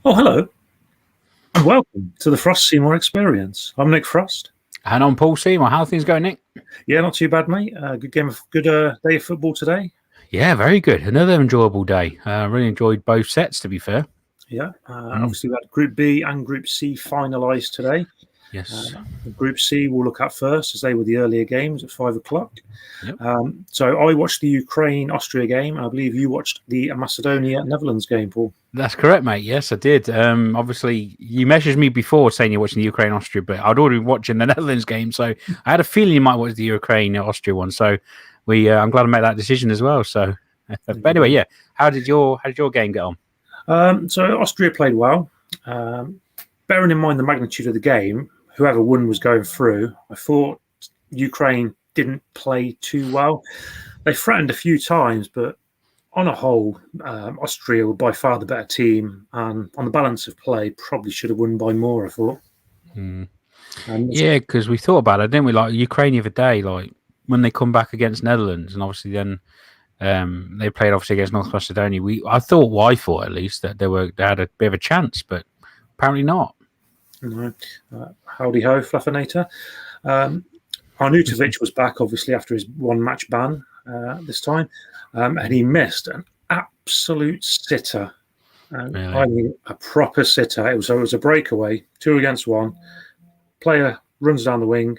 Oh, hello, and welcome to the Frost Seymour Experience. I'm Nik Frost. And I'm Paul Seymour. How are things going, Nick? Yeah, not too bad, mate. Good day of football today. Yeah, very good. Another enjoyable day. Really enjoyed both sets, to be fair. Yeah, obviously we had Group B and Group C finalised today. Yes. Group C we'll look at first, as they were the earlier games at 5:00. Yep. So I watched the Ukraine-Austria game. I believe you watched the Macedonia-Netherlands game, Paul. That's correct, mate. Yes, I did. Obviously, you messaged me before saying you're watching the Ukraine-Austria, but I'd already been watching the Netherlands game, so I had a feeling you might watch the Ukraine-Austria one. So I'm glad I made that decision as well. So, but anyway, yeah. How did your game get on? So Austria played well. Bearing in mind the magnitude of the game, whoever won was going through. I thought Ukraine didn't play too well. They threatened a few times, but on a whole, Austria were by far the better team, and on the balance of play, probably should have won by more, I thought. Yeah, because we thought about it, didn't we? Like Ukraine the other day, like when they come back against Netherlands, and obviously then they played obviously against North Macedonia. I thought at least that they had a bit of a chance, but apparently not. No. Howdy ho, Fluffinator. Arnautovic was back, obviously, after his one-match ban this time, and he missed an absolute sitter. Really? I mean, a proper sitter. It was a breakaway, 2 against 1. Player runs down the wing,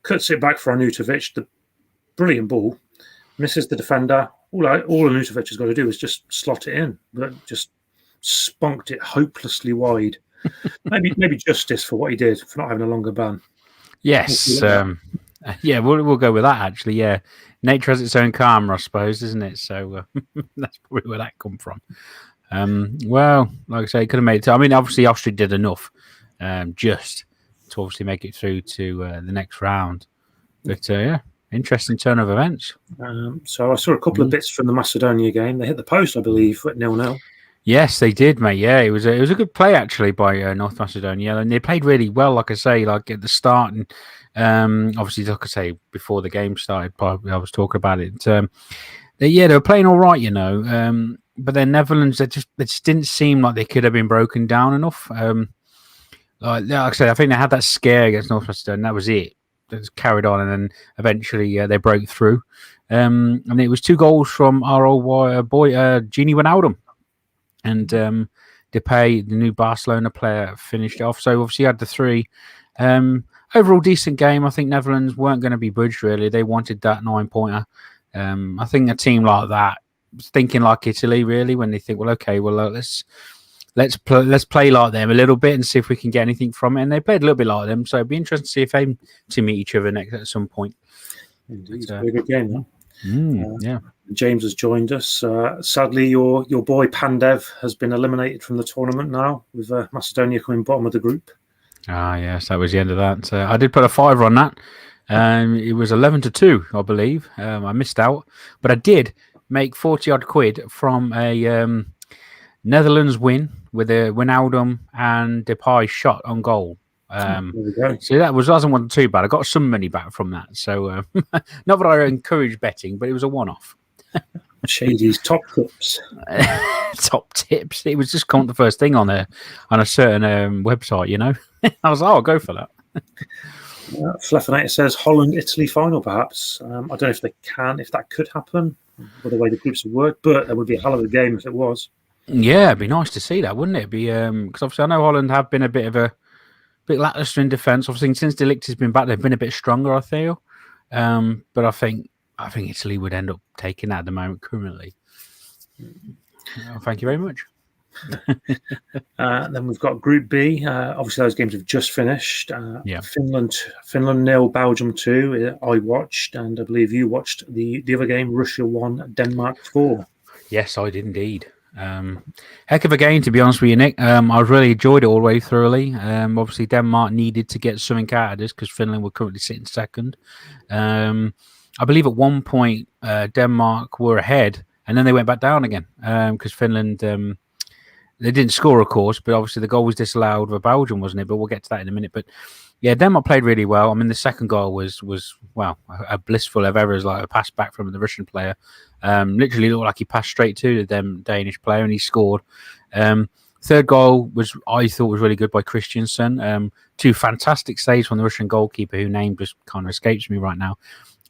cuts it back for Arnautovic. The brilliant ball misses the defender. All Arnautovic has got to do is just slot it in, but just spunked it hopelessly wide. maybe justice for what he did for not having a longer ban. Yes. Yeah, we'll go with that, actually. Yeah. Nature has its own karma, I suppose, isn't it? So that's probably where that come from. Well, like I say, it could have made it. I mean, obviously, Austria did enough just to obviously make it through to the next round. But yeah, interesting turn of events. So I saw a couple of bits from the Macedonia game. They hit the post, I believe, at 0-0. Yes, they did, mate. Yeah, it was a good play actually by North Macedonia, and they played really well. Like I say, like at the start, and obviously, like I say, before the game started, I was talking about it. They were playing all right, but then Netherlands, they just didn't seem like they could have been broken down enough. Like I said, I think they had that scare against North Macedonia. That was it. They just carried on, and then eventually they broke through. And it was 2 goals from our old boy, Gini Wijnaldum. And Depay, the new Barcelona player, finished off. So obviously, you had the 3. Overall, decent game. I think Netherlands weren't going to be budged, really. They wanted that 9-pointer. I think a team like that, thinking like Italy, really, when they think, well, okay, well, let's play like them a little bit and see if we can get anything from it. And they played a little bit like them. So it'd be interesting to see if they to meet each other next at some point. Indeed, it's a very good game, huh? Yeah. James has joined us. Sadly, your boy Pandev has been eliminated from the tournament now, with Macedonia coming bottom of the group. Ah, yes, that was the end of that. I did put a 5 on that. It was 11-2, I believe. I missed out, but I did make 40-odd quid from a Netherlands win with a Wijnaldum and Depay shot on goal. There we go. So that wasn't too bad. I got some money back from that. So not that I encourage betting, but it was a one-off. Shady's top tips. Top tips. It was just come the first thing on a certain website, I was like, I'll go for that. Fluffinator says Holland, Italy final, perhaps. I don't know if that could happen, or the way the groups would work, but that would be a hell of a game if it was. Yeah, it'd be nice to see that, wouldn't it? Because obviously I know Holland have been a bit lackluster in defence. Obviously, since De Ligt has been back, they've been a bit stronger, I feel. But I think Italy would end up taking that at the moment currently. Thank you very much. Then we've got Group B. Obviously, those games have just finished. Yeah. Finland 0, Belgium 2. I watched, and I believe you watched the other game, Russia 1, Denmark 4. Yes, I did indeed. Heck of a game, to be honest with you, Nick. I really enjoyed it all the way thoroughly. Obviously, Denmark needed to get something out of this because Finland were currently sitting second. I believe at one point Denmark were ahead, and then they went back down again because Finland they didn't score, of course, but obviously the goal was disallowed for Belgium, wasn't it? But we'll get to that in a minute. But yeah, Denmark played really well. I mean, the second goal was a blissful of errors, like a pass back from the Russian player. Literally looked like he passed straight to the Danish player and he scored. Third goal I thought was really good by Christiansen. Two fantastic saves from the Russian goalkeeper, whose name just kind of escapes me right now.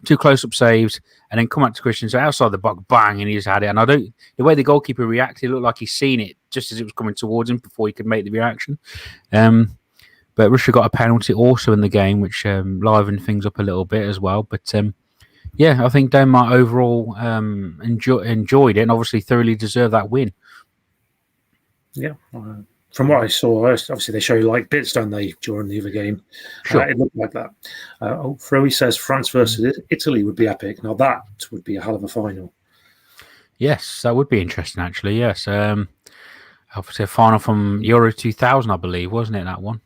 Two close-up saves, and then come up to Christiansen outside the box, bang, and he just had it. And the way the goalkeeper reacted, it looked like he's seen it just as it was coming towards him before he could make the reaction. But Russia got a penalty also in the game, which livened things up a little bit as well. But I think Denmark overall enjoyed it and obviously thoroughly deserved that win. Yeah. From what I saw, obviously they show you like bits, don't they, during the other game? Sure. It looked like that. Froey says France versus Italy would be epic. Now that would be a hell of a final. Yes, that would be interesting, actually. Yes. Obviously a final from Euro 2000, I believe, wasn't it, that one?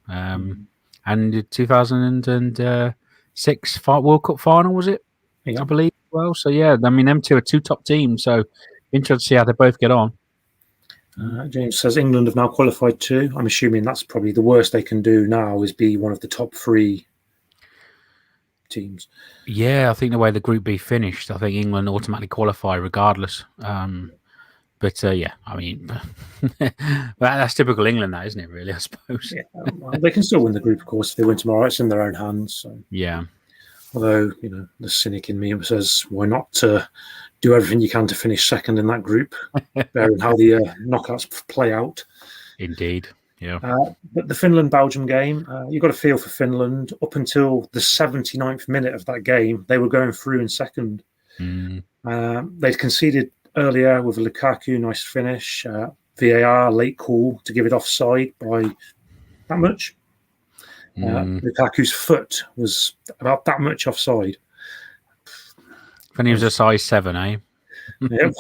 And the 2006 World Cup final, was it? Yeah. I believe as well. So, yeah, I mean, them two are two top teams. So, interesting to see how they both get on. James says England have now qualified too. I'm assuming that's probably the worst they can do now is be one of the top three teams. Yeah, I think the way the Group B finished, I think England automatically qualify regardless. But I mean, that's typical England, that, isn't it? Really, I suppose. Yeah, well, they can still win the group, of course, if they win tomorrow. It's in their own hands. So. Yeah. Although the cynic in me says, why not do everything you can to finish second in that group, bearing how the knockouts play out. Indeed. Yeah. But the Finland-Belgium game, you've got to feel for Finland. Up until the 79th minute of that game, they were going through in second. They'd conceded earlier with a Lukaku nice finish, VAR late call to give it offside by that much. Lukaku's foot was about that much offside. When he was a size 7, eh? Yeah.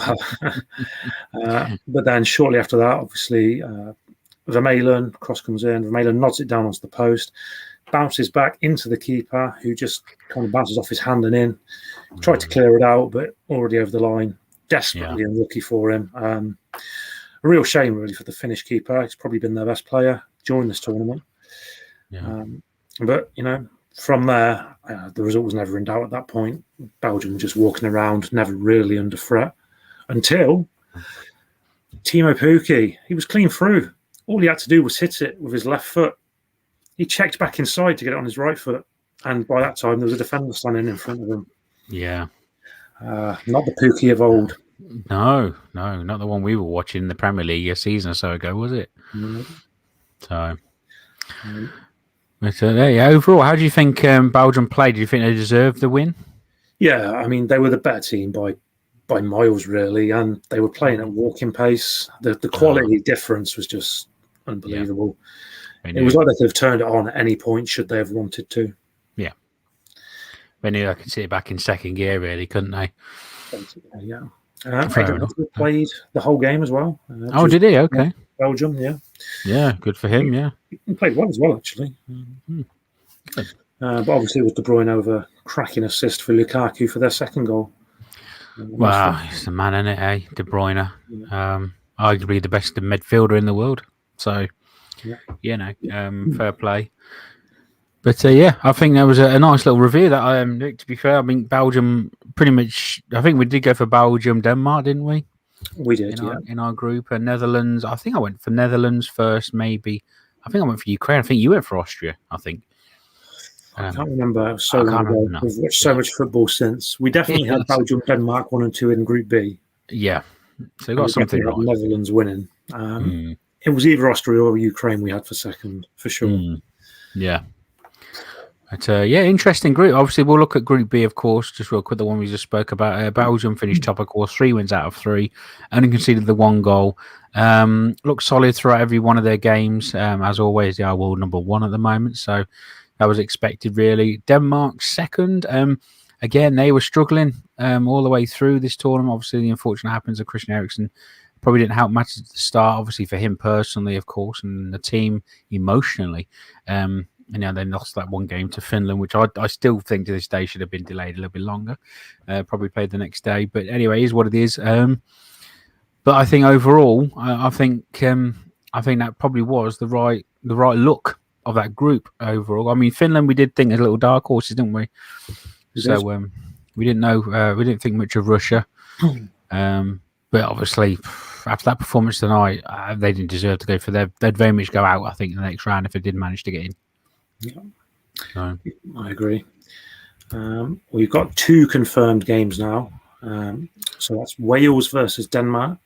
But then shortly after that, obviously, Vermaelen, cross comes in, Vermaelen nods it down onto the post, bounces back into the keeper, who just kind of bounces off his hand and in. Tried to clear it out, but already over the line. Desperately unlucky for him. A real shame, really, for the Finnish keeper. He's probably been their best player during this tournament. Yeah. But, from there, the result was never in doubt at that point. Belgium were just walking around, never really under threat, until Timo Pukki. He was clean through. All he had to do was hit it with his left foot. He checked back inside to get it on his right foot. And by that time, there was a defender standing in front of him. Yeah. Not the Pukki of old. No, not the one we were watching in the Premier League a season or so ago, was it? So, but overall, how do you think Belgium played? Do you think they deserved the win? Yeah, I mean, they were the better team by miles, really, and they were playing at walking pace. The quality difference was just unbelievable. Yeah. It was like they could have turned it on at any point should they have wanted to. Yeah. They knew they could sit back in second gear, really, couldn't they? Basically, yeah. Played the whole game as well. Did he? Okay. Belgium, yeah. Yeah, good for him, yeah. He played well as well, actually. But obviously it was De Bruyne over cracking assist for Lukaku for their second goal. Wow, he's the man, isn't it, eh? De Bruyne. Arguably the best midfielder in the world. So, fair play. But I think there was a nice little review that Nick, to be fair, I mean, Belgium pretty much, I think we did go for Belgium, Denmark, didn't we? We did, in our group. And Netherlands, I think I went for Netherlands first, maybe. I think I went for Ukraine. I think you went for Austria, I think. I can't remember. It was so long ago. We've watched so much football since. We definitely had Belgium, Denmark 1 and 2 in Group B. Yeah. So you got something right. Netherlands winning. It was either Austria or Ukraine we had for second, for sure. Yeah. But, interesting group. Obviously, we'll look at Group B, of course, just real quick, the one we just spoke about. Belgium finished top, of course, 3 wins out of 3, only conceded the 1 goal. Looked solid throughout every one of their games. As always, they are world number 1 at the moment, so that was expected, really. Denmark second. Again, they were struggling all the way through this tournament. Obviously, the unfortunate happens of Christian Eriksen probably didn't help matters at the start, obviously, for him personally, of course, and the team emotionally. And they lost that 1 game to Finland, which I still think to this day should have been delayed a little bit longer. Probably played the next day. But anyway, it is what it is. But I think overall, I think that probably was the right look of that group overall. I mean, Finland, we did think as little dark horses, didn't we? So we didn't know, we didn't think much of Russia. But obviously, after that performance tonight, they didn't deserve to go for their. They'd very much go out, I think, in the next round if they did manage to get in. Yeah. So. I agree. We've got 2 confirmed games now. So that's Wales versus Denmark.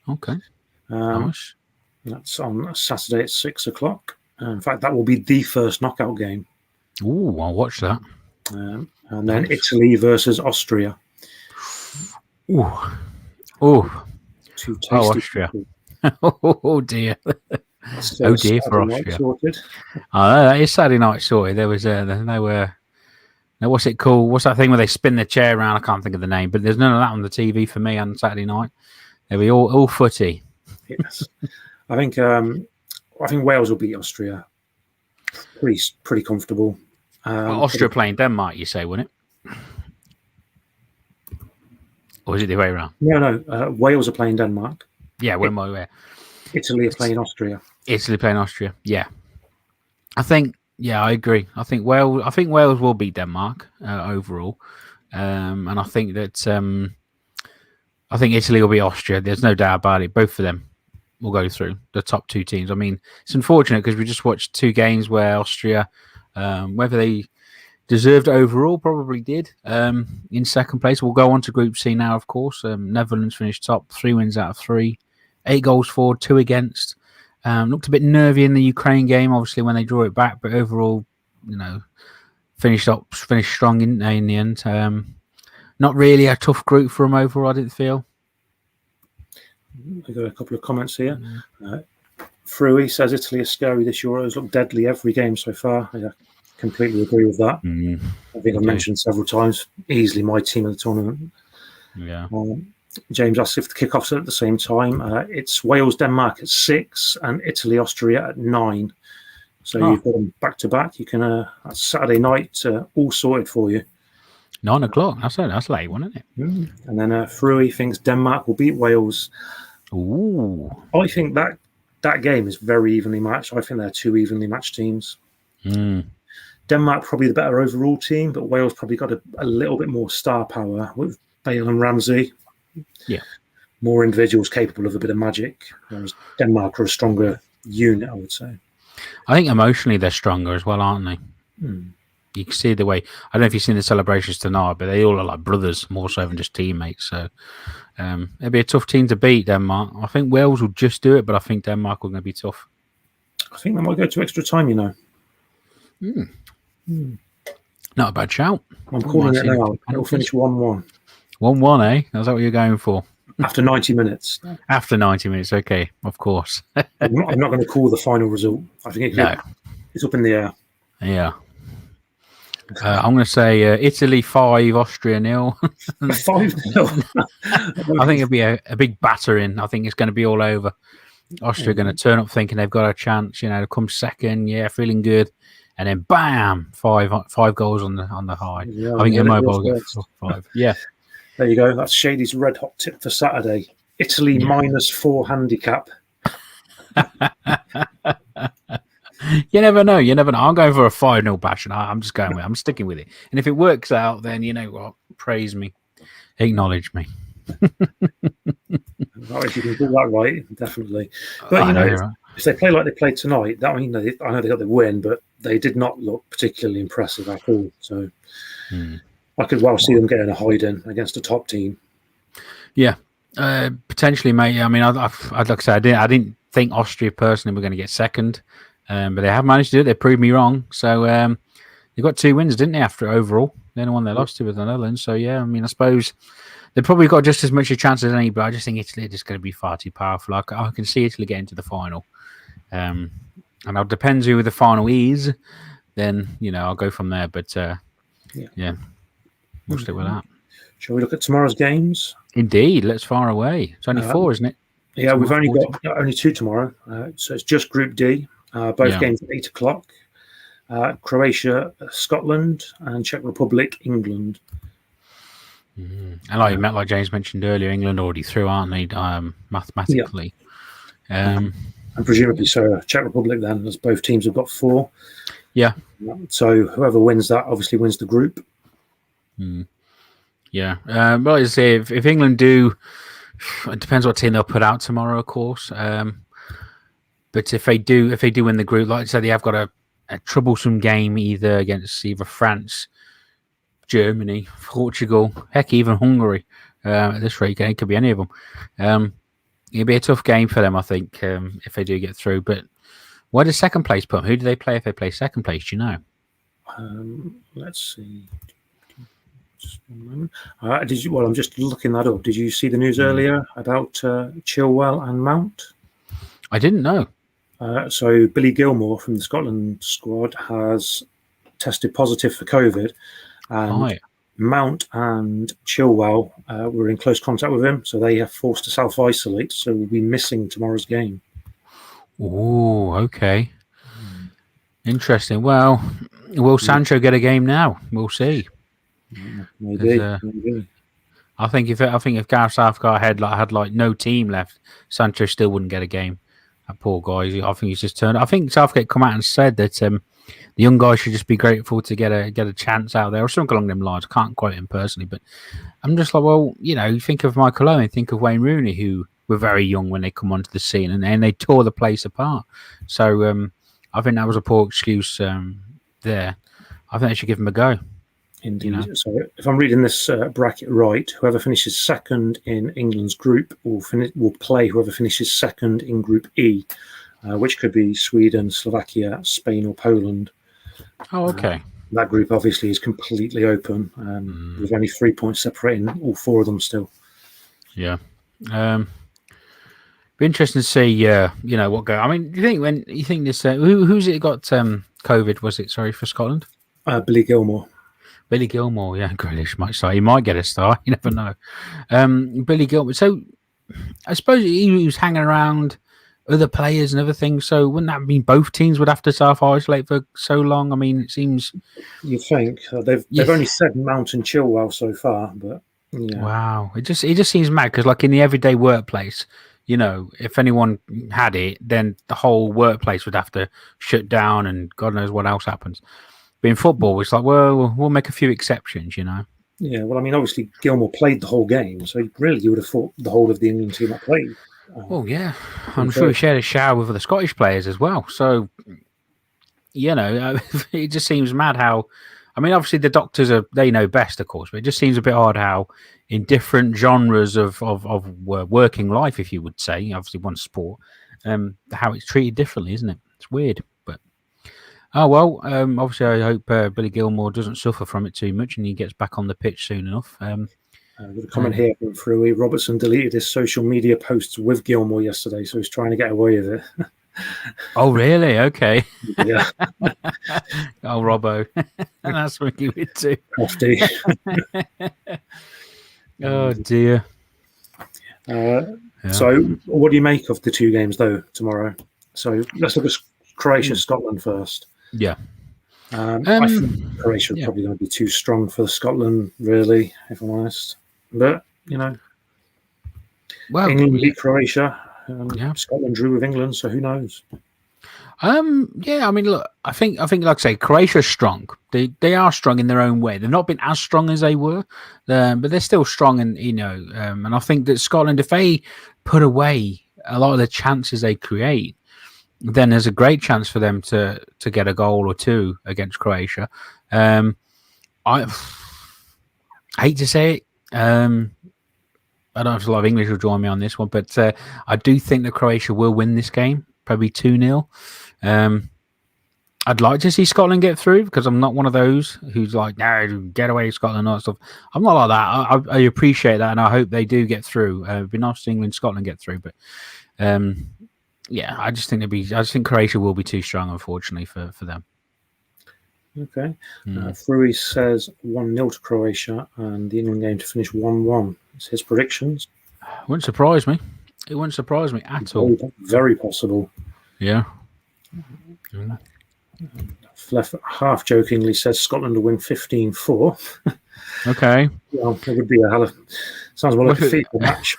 Okay. Nice. That's on Saturday at 6 o'clock. In fact, that will be the first knockout game. Ooh, I'll watch that. And then Italy versus Austria. Ooh. 2 tasty. Austria. Oh dear. Oh dear for Austria. Sorted. That is Saturday night sorted. There was now what's it called? What's that thing where they spin the chair around? I can't think of the name, but there's none of that on the TV for me on Saturday night. They'll be all footy. Yes. I think Wales will beat Austria. Pretty comfortable. Austria playing Denmark, you say, wouldn't it? Or is it the way around? No. Wales are playing Denmark. Yeah, where? Italy are playing Austria. Italy playing Austria. Yeah, I agree. I think Wales will beat Denmark overall, and I think that Italy will beat Austria. There's no doubt about it. Both of them will go through the top 2 teams. I mean, it's unfortunate because we just watched 2 games where Austria, whether they deserved overall, probably did. In second place, we'll go on to Group C now. Of course, Netherlands finished top, 3 wins out of 3, 8 goals for, 2 against. Looked a bit nervy in the Ukraine game, obviously, when they drew it back, but overall, finished strong in the end. Not really a tough group for them overall, I didn't feel. I got a couple of comments here. Fruey says Italy is scary this Euros, look deadly every game so far. I completely agree with that. I think I've mentioned several times, easily my team of the tournament. Yeah. James asks if the kickoffs are at the same time. It's Wales-Denmark at 6 and Italy-Austria at 9. So you've got them back to back. You can that's Saturday night, all sorted for you. 9 o'clock. That's late, wasn't it? And then Fruey thinks Denmark will beat Wales. Ooh. I think that game is very evenly matched. I think they're 2 evenly matched teams. Denmark probably the better overall team, but Wales probably got a little bit more star power with Bale and Ramsey. Yeah. More individuals capable of a bit of magic, whereas Denmark are a stronger unit, I would say. I think emotionally they're stronger as well, aren't they? You can see the way. I don't know if you've seen the celebrations tonight, but they all are like brothers more so than just teammates. So it'll be a tough team to beat, Denmark. I think Wales will just do it, but I think Denmark will going to be tough. I think they might go to extra time, Not a bad shout. I'm calling it now. It'll finish 1-1. 1-1, eh? Is that what you're going for? After 90 minutes. After 90 minutes, okay, of course. I'm not going to call the final result. I think it's up in the air. Yeah. I'm going to say Italy 5, Austria 0. 5-0. I think it'll be a big battering. I think it's going to be all over. Austria are going to turn up thinking they've got a chance, to come second, feeling good. And then bam, five goals on the high. Yeah, I think Immobile got 5. Yeah. There you go. That's Shady's red hot tip for Saturday. Italy -4 handicap. You never know. I'm going for a 5-0 bash, and I'm just going with it. I'm sticking with it. And if it works out, then you know what? Praise me. Acknowledge me. If you can do that right, definitely. But if they play like they played tonight, I know they got the win, but they did not look particularly impressive at all. So I could well see them getting a hiding against a top team. Yeah, potentially, mate. I mean, I'd like to say I didn't think Austria personally were going to get second, but they have managed to do it. They proved me wrong. So they got 2 wins, didn't they? After overall, the only one they lost to was the Netherlands. So yeah, I mean, I suppose they probably got just as much a chance as any. But I just think Italy are just going to be far too powerful. I can see Italy getting to the final. And it depends who the final is. Then I'll go from there. But we'll stick with that. Shall we look at tomorrow's games? Indeed, let's fire away. It's only 4, isn't it? Yeah, we've only got 2 tomorrow. So it's just Group D. Both games at 8 o'clock. Croatia, Scotland, and Czech Republic, England. And like James mentioned earlier, England already through, aren't they? Mathematically. Yeah. And presumably so, Czech Republic then, as both teams have got 4. Yeah. So whoever wins that obviously wins the group. Yeah. Well, as I say, if England do It depends what team they'll put out tomorrow, of course. But if they do win the group, like I said, they have got a troublesome game against either France, Germany, Portugal, heck, even Hungary. At this rate, it could be any of them. It'll be a tough game for them, I think, if they do get through. But where does second place put them? Who do they play if they play second place? Do you know? Let's see. Just one moment. I'm just looking that up. Did you see the news earlier about Chilwell and Mount? I didn't know. So Billy Gilmore from the Scotland squad has tested positive for COVID, and Mount and Chilwell were in close contact with him, so they are forced to self-isolate, so we'll be missing tomorrow's game. Oh, okay. Interesting. Well, will Sancho get a game now? We'll see. Maybe. I think if Gareth Southgate had no team left, Sancho still wouldn't get a game. That poor guy. I think he's just turned. I think Southgate come out and said that the young guys should just be grateful to get a chance out there, or something along them lines. I can't quote him personally, but I'm just like, well, you think of Michael Owen, think of Wayne Rooney, who were very young when they come onto the scene, and they tore the place apart. So I think that was a poor excuse there. I think they should give him a go. Indeed. So if I'm reading this bracket right, whoever finishes second in England's group will play whoever finishes second in Group E, which could be Sweden, Slovakia, Spain, or Poland. Oh, okay. That group obviously is completely open, with only 3 points separating all four of them still. Yeah. Be interesting to see, what go. I mean, do you think this? Who's it got COVID? Was it for Scotland? Billy Gilmore. Billy Gilmore, yeah, Grealish might start. He might get a star. You never know. Billy Gilmore. So, I suppose he was hanging around other players and other things. So, wouldn't that mean both teams would have to self-isolate for so long? I mean, it seems. You think they've only said Mount and Chilwell so far, but yeah. Wow, it just seems mad because, like in the everyday workplace, if anyone had it, then the whole workplace would have to shut down, and God knows what else happens. But in football, it's like, well, we'll make a few exceptions, Yeah, well, I mean, obviously, Gilmore played the whole game, so really you would have thought the whole of the England team had played. Well, yeah. I'm sure he shared a shower with the Scottish players as well. So, it just seems mad how... I mean, obviously, the doctors they know best, of course, but it just seems a bit odd how in different genres of working life, if you would say, obviously one sport, how it's treated differently, isn't it? It's weird, but... Oh, well, obviously I hope Billy Gilmore doesn't suffer from it too much and he gets back on the pitch soon enough. With a comment here from Fruey, Robertson deleted his social media posts with Gilmore yesterday, so he's trying to get away with it. Oh, really? Okay. Yeah. Oh, Robbo. That's what you would do. Crafty. Oh, dear. So what do you make of the two games, though, tomorrow? So let's look at Croatia-Scotland first. Yeah. I think Croatia are probably going to be too strong for Scotland, really, if I'm honest. But, England beat Croatia. Scotland drew with England, so who knows? I mean, look, I think, like I say, Croatia's strong. They are strong in their own way. They've not been as strong as they were, but they're still strong. And and I think that Scotland, if they put away a lot of the chances they create, then there's a great chance for them to get a goal or two against Croatia. I hate to say it. I don't know if a lot of English will join me on this one, but I do think that Croatia will win this game, probably 2-0. I'd like to see Scotland get through because I'm not one of those who's like, no, get away, Scotland, and stuff. I'm not like that. I appreciate that, and I hope they do get through. It'd be nice to see England, Scotland get through, but I just think Croatia will be too strong, unfortunately, for them. Okay. Fruey says 1-0 to Croatia and the England game to finish 1-1. It's his predictions. Wouldn't surprise me. It wouldn't surprise me at all. Very possible. Yeah. Fleff half jokingly says Scotland will win 15-4. Okay. Well, it would be sounds more like a FIFA match.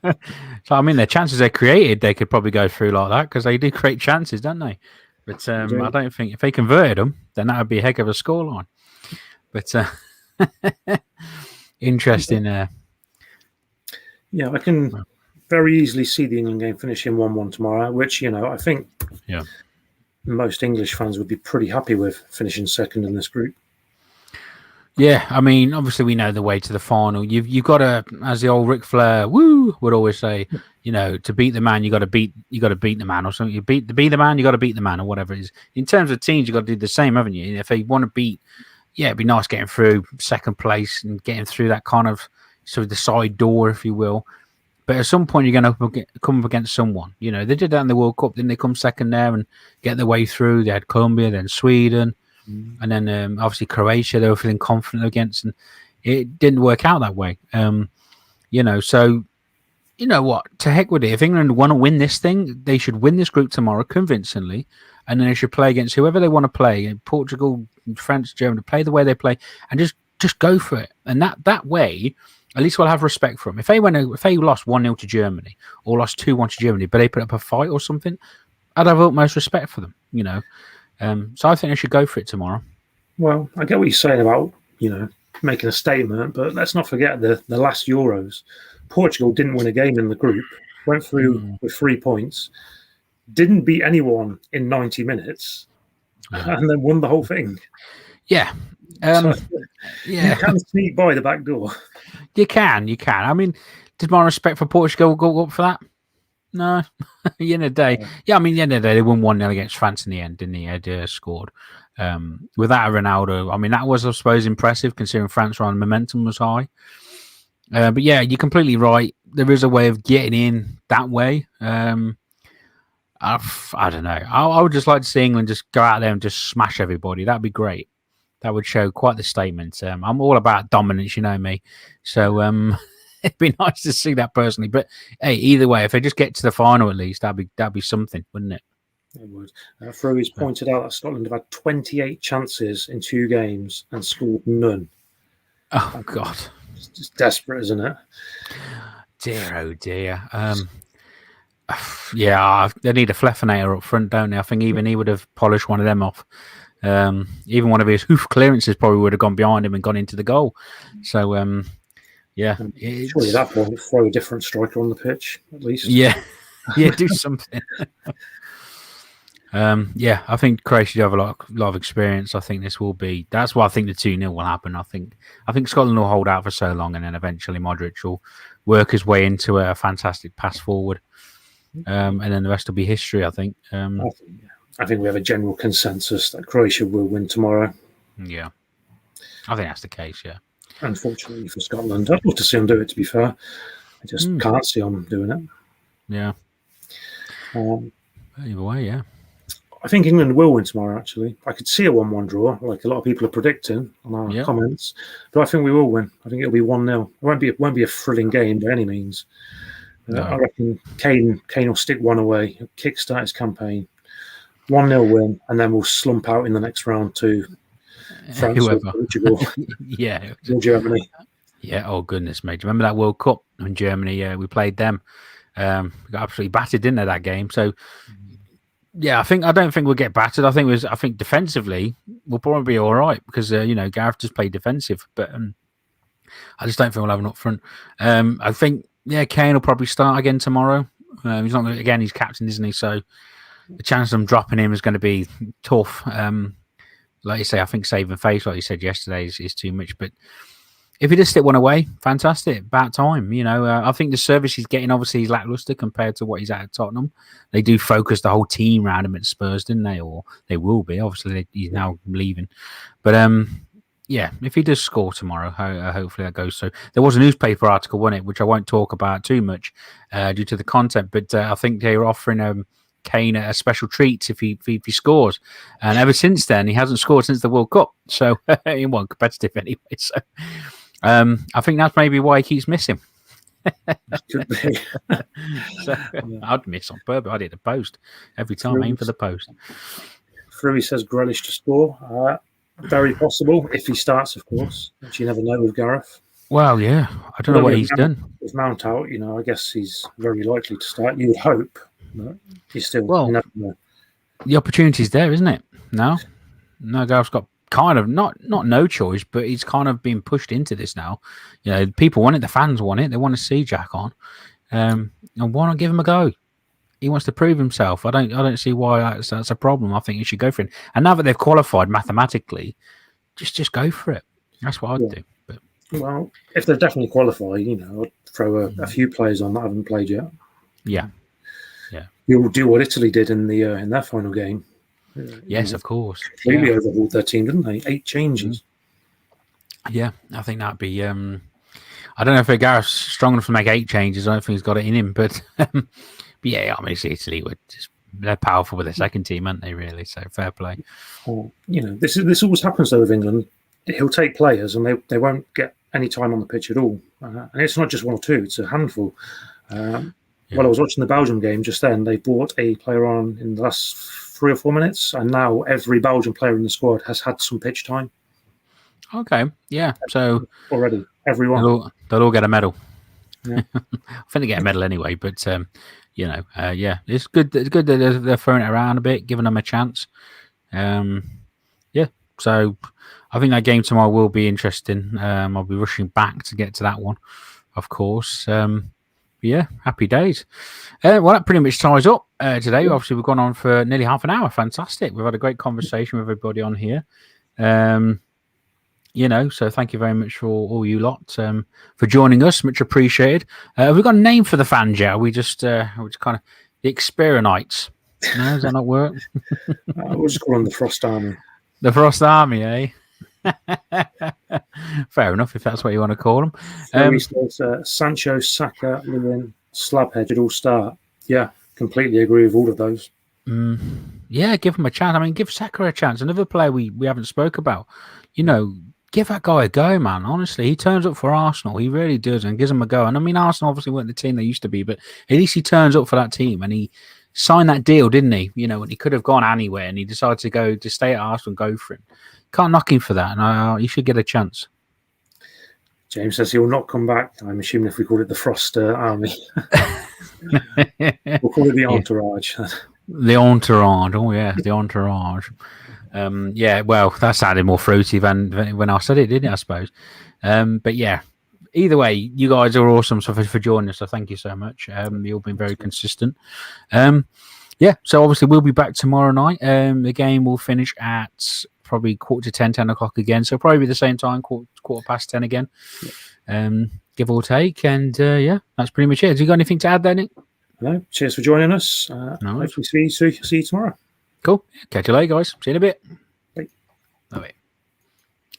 But... So, I mean, the chances they created, they could probably go through like that because they do create chances, don't they? But I don't think if they converted them, then that would be a heck of a scoreline. But interesting. Yeah, I can very easily see the England game finishing 1-1 tomorrow, which, I think most English fans would be pretty happy with finishing second in this group. Yeah, I mean, obviously we know the way to the final. You've got to, as the old Ric Flair would always say, to beat the man, you got to beat the man, or something. To be the man, you got to beat the man, or whatever it is. In terms of teams, you got to do the same, haven't you? If they want to beat, it'd be nice getting through second place and getting through that kind of sort of the side door, if you will. But at some point, you're going to come up against someone. They did that in the World Cup. Didn't they come second there and get their way through? They had Colombia, then Sweden. And then obviously Croatia, they were feeling confident against, and it didn't work out that way. So you know what? To heck with it. If England want to win this thing, they should win this group tomorrow convincingly, and then they should play against whoever they want to play. Portugal, France, Germany, play the way they play, and just go for it. And that way, at least we'll have respect for them. If they lost 1-0 to Germany or lost 2-1 to Germany, but they put up a fight or something, I'd have utmost respect for them. So I think they should go for it tomorrow. Well, I get what you're saying about, making a statement, but let's not forget the last Euros. Portugal didn't win a game in the group, went through with 3 points, didn't beat anyone in 90 minutes, and then won the whole thing. Yeah. You can sneak by the back door. You can. I mean, did my respect for Portugal go up for that? No, at the end of the day. Yeah, I mean, at the end of the day, they won 1-0 against France in the end, didn't they? Had scored. Without Ronaldo, I mean, that was, I suppose, impressive considering France ran momentum was high. But yeah, you're completely right. There is a way of getting in that way. I don't know. I would just like to see England just go out there and just smash everybody. That'd be great. That would show quite the statement. I'm all about dominance, you know me. So it'd be nice to see that personally. But hey, either way, if they just get to the final at least, that'd be something, wouldn't it? It would. Froey's pointed out that Scotland have had 28 chances in 2 games and scored none. Oh God, it's just desperate, isn't it? Dear, oh dear. Yeah, they need a Fleffinator up front, don't they? I think even he would have polished one of them off. Even one of his hoof clearances probably would have gone behind him and gone into the goal. So, yeah. Surely at that point, throw a different striker on the pitch, at least. Yeah, do something. Yeah, I think Croatia do have a lot of experience. I think this will be. That's why I think the 2-0 will happen. I think Scotland will hold out for so long, and then eventually Modric will work his way into a fantastic pass forward, and then the rest will be history. I think. I think we have a general consensus that Croatia will win tomorrow. Yeah, I think that's the case. Yeah. Unfortunately for Scotland, I'd love to see them do it. To be fair, I just can't see them doing it. Yeah. Either way, yeah. I think England will win tomorrow, actually. I could see a 1-1 draw, like a lot of people are predicting on our comments. But I think we will win. I think it'll be 1-0. It won't be a thrilling game by any means. No. I reckon Kane will stick one away, kickstart his campaign. 1-0 win, and then we'll slump out in the next round to France or Portugal. Yeah. Or Germany. Yeah, oh goodness, mate. Remember that World Cup in Germany? We played them. We got absolutely battered, didn't they, that game? So yeah, I don't think we'll get battered. I think defensively we'll probably be all right because Gareth just played defensive, but I just don't think we'll have an up front. I think Kane will probably start again tomorrow. He's not again. He's captain, isn't he? So the chance of them dropping him is going to be tough. Like you say, I think saving face, like you said yesterday, is too much. But if he just stick one away, fantastic. About time, I think the service he's getting obviously is lackluster compared to what he's at Tottenham. They do focus the whole team around him at Spurs, didn't they? Or they will be. Obviously, he's now leaving. But if he does score tomorrow, hopefully that goes. So there was a newspaper article, wasn't it, which I won't talk about too much due to the content. But I think they were offering Kane a special treat if he scores, and ever since then he hasn't scored since the World Cup. So he wasn't competitive anyway. So. I think that's maybe why he keeps missing. Could be. So, I'd miss on purpose. I did a post every time. Aim for the post. Frui says Grealish to score. Very possible if he starts, of course. Which you never know with Gareth. Well, yeah. I don't know what he's done. With Mount out, I guess he's very likely to start. You would hope, but he's still. Well, you never know. The opportunity's there, isn't it? No, Gareth's got kind of not no choice, but he's kind of been pushed into this now. You know, people want it, the fans want it, they want to see Jack on, and why not give him a go? He wants to prove himself. I don't see why that's a problem. I think you should go for it. And now that they've qualified mathematically, just go for it. That's what I'd do. But well, if they're definitely qualified, I'd throw a few players on that haven't played yet. Yeah. You'll do what Italy did in their final game. Yes, of course. Completely overhauled their team, didn't they? 8 changes. Yeah, I think that'd be. I don't know if Gareth's strong enough to make 8 changes. I don't think he's got it in him, but yeah, obviously Italy they're powerful with their second team, aren't they? Really, so fair play. Well, this always happens though with England. He'll take players and they won't get any time on the pitch at all, and it's not just 1 or 2; it's a handful. While I was watching the Belgium game just then, they brought a player on in the last 3 or 4 minutes, and now every Belgian player in the squad has had some pitch time. Okay, yeah. So already, everyone they'll all get a medal. Yeah. I think they get a medal anyway, but yeah, it's good. It's good that they're throwing it around a bit, giving them a chance. Yeah. So I think that game tomorrow will be interesting. I'll be rushing back to get to that one, of course. Yeah, happy days. Well, that pretty much ties up today. Obviously, we've gone on for nearly half an hour. Fantastic. We've had a great conversation with everybody on here. So thank you very much for all you lot for joining us. Much appreciated. Have we got a name for the fans yet? We just kind of the Experinites. No, does that not work? We'll just call them the Frost Army. The Frost Army, eh? Fair enough, if that's what you want to call them. Sancho, Saka, Lewin, Slabhead should all start. Yeah, completely agree with all of those. Yeah, give him a chance. I mean, give Saka a chance. Another player we haven't spoke about. Give that guy a go, man. Honestly, he turns up for Arsenal. He really does, and gives them a go. And I mean, Arsenal obviously weren't the team they used to be, but at least he turns up for that team, and he signed that deal, didn't he? When he could have gone anywhere, and he decided to stay at Arsenal and go for it. Can't knock him for that, and he should get a chance. James says he will not come back. I'm assuming if we call it the Frost Army. We'll call it the Entourage. The Entourage. Oh, yeah, the Entourage. Yeah, well, that sounded more fruity than when I said it, didn't it, I suppose? But yeah, either way, you guys are awesome for joining us, so thank you so much. You've all been very consistent. Yeah, so obviously we'll be back tomorrow night. The game will finish at probably 9:45, 10 o'clock again, so probably the same time, quarter past 10 again, give or take. And yeah, that's pretty much it. Have you got anything to add there, Nick? No, cheers for joining us. Hopefully see you tomorrow. Cool. Catch you later, guys. See you in a bit.